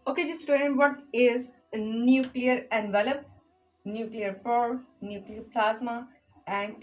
Okay, just student, what is a nuclear envelope, nuclear pore, nuclear plasma and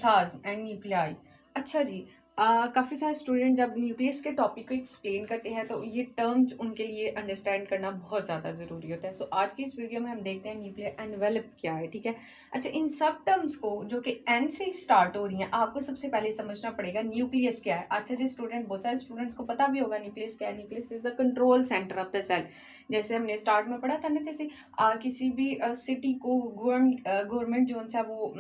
nuclei? अच्छा जी। काफ़ी सारे student जब nucleus के topic को एक्सप्लेन करते हैं तो ये टर्म्स उनके लिए अंडरस्टैंड करना बहुत ज़्यादा ज़रूरी होता है। सो आज की इस वीडियो में हम देखते हैं न्यूक्लियर एनवेलप क्या है, ठीक है। अच्छा, इन सब टर्म्स को जो कि एन से स्टार्ट हो रही हैं, आपको सबसे पहले समझना पड़ेगा न्यूक्लियस क्या है। अच्छा जी स्टूडेंट, बहुत सारे स्टूडेंट्स को पता भी होगा न्यूक्लियस क्या है। Nucleus is the control centre of the cell. जैसे हमने स्टार्ट में पढ़ा था ना, जैसे किसी भी सिटी को गवर्नमेंट जो है वो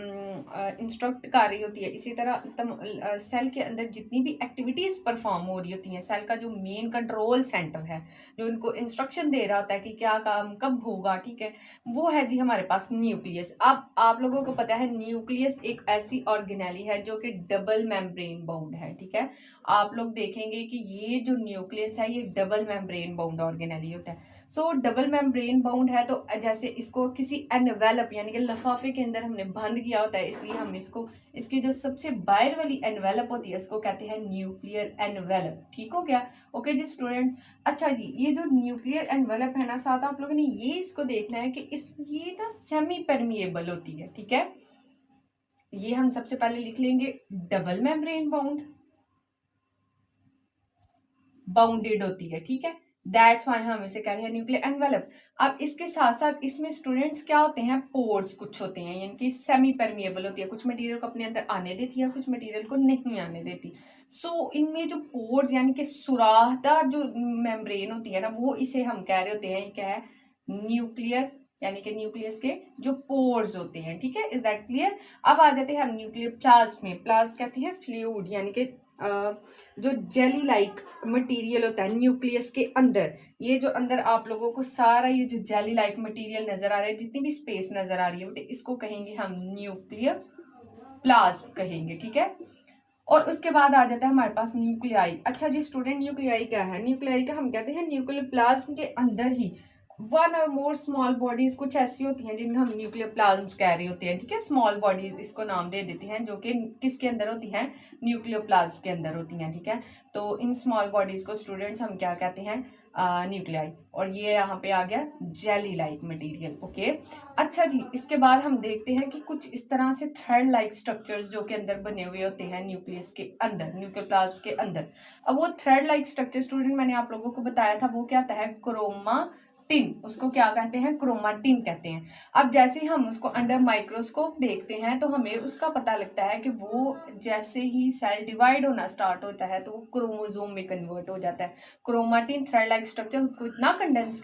इंस्ट्रक्ट कर रही होती है, इसी तरह सेल के अंदर जितनी भी एक्टिविटीज परफॉर्म हो रही होती हैं, सेल का जो मेन कंट्रोल सेंटर है, जो इनको इंस्ट्रक्शन दे रहा होता है कि क्या काम कब होगा, ठीक है, वो है जी हमारे पास न्यूक्लियस। अब आप लोगों को पता है न्यूक्लियस एक ऐसी ऑर्गेनेली है जो कि डबल मेम्ब्रेन बाउंड है, ठीक है। आप लोग देखेंगे कि ये जो न्यूक्लियस है ये डबल मेम्ब्रेन बाउंड ऑर्गेनेली होता है। सो डबल मेम्ब्रेन बाउंड है, तो जैसे इसको किसी एनवेलप यानी कि लफाफे के अंदर हमने बंद किया होता है, इसलिए हम इसको, इसकी जो सबसे बाहर वाली एनवेलप होती है उसको कहते हैं न्यूक्लियर एनवेलप। ठीक हो गया। ओके जी स्टूडेंट। अच्छा जी, ये जो न्यूक्लियर एनवेलप है ना, साथ आप लोगों ने ये इसको देखना है कि इस ये ना सेमी परमिएबल होती है, ठीक है। ये हम सबसे पहले लिख लेंगे डबल मेम्ब्रेन बाउंडेड होती है, ठीक है। दैट्स वाई हम इसे कह रहे हैं न्यूक्लियर एनवेलप। अब इसके साथ साथ इसमें स्टूडेंट्स क्या होते हैं, पोर्स कुछ होते हैं, यानी कि सेमी परमिएबल होती है, कुछ मटेरियल को अपने अंदर आने देती है, कुछ मटेरियल को नहीं आने देती। सो इनमें जो पोर्स यानी कि सुराखदार जो मेम्ब्रेन होती है ना, वो इसे हम कह रहे होते हैं क्या है, न्यूक्लियर, यानी कि न्यूक्लियस के जो पोर्स होते हैं, ठीक है। Is that clear. अब आ जाते हैं हम न्यूक्लियर प्लाज्म में। प्लाज्म कहते हैं फ्लूइड, यानी कि जो जेली लाइक मटेरियल होता है न्यूक्लियस के अंदर। ये जो अंदर आप लोगों को सारा ये जो जेली लाइक मटेरियल नजर आ रहा है, जितनी भी स्पेस नजर आ रही है, तो इसको कहेंगे हम न्यूक्लियर प्लाज्म कहेंगे, ठीक है। और उसके बाद आ जाता है हमारे पास न्यूक्लियाई। अच्छा जी स्टूडेंट, न्यूक्लियाई क्या है? न्यूक्लियाई का हम कहते हैं न्यूक्लियर प्लाज्म के अंदर ही वन और मोर स्मॉल बॉडीज कुछ ऐसी होती हैं जिन्हें हम न्यूक्लियर प्लाज्म कह रहे होते हैं, ठीक है। स्मॉल बॉडीज इसको नाम दे देते हैं, जो कि किसके अंदर होती हैं, न्यूक्लियर प्लाज्म के अंदर होती हैं, ठीक है। तो इन स्मॉल बॉडीज को स्टूडेंट्स हम क्या कहते हैं, न्यूक्लियाई। और ये यहाँ पे आ गया जेली लाइक मटेरियल। ओके। अच्छा जी, इसके बाद हम देखते हैं कि कुछ इस तरह से थ्रेड लाइक स्ट्रक्चर्स जो के अंदर बने हुए होते हैं न्यूक्लियस के अंदर, न्यूक्लियर प्लाज्म के अंदर। अब वो थ्रेड लाइक स्ट्रक्चर स्टूडेंट मैंने आप लोगों को बताया था, वो क्या होता है, क्रोमाटिन। उसको क्या कहते हैं, क्रोमाटिन कहते हैं। अब जैसे ही हम उसको अंडर माइक्रोस्कोप देखते हैं तो हमें उसका पता लगता है कि वो जैसे ही सेल डिवाइड होना स्टार्ट होता है तो वो क्रोमोसोम में कन्वर्ट हो जाता है। क्रोमाटिन थ्रेड लाइक स्ट्रक्चर को इतना कंडेंस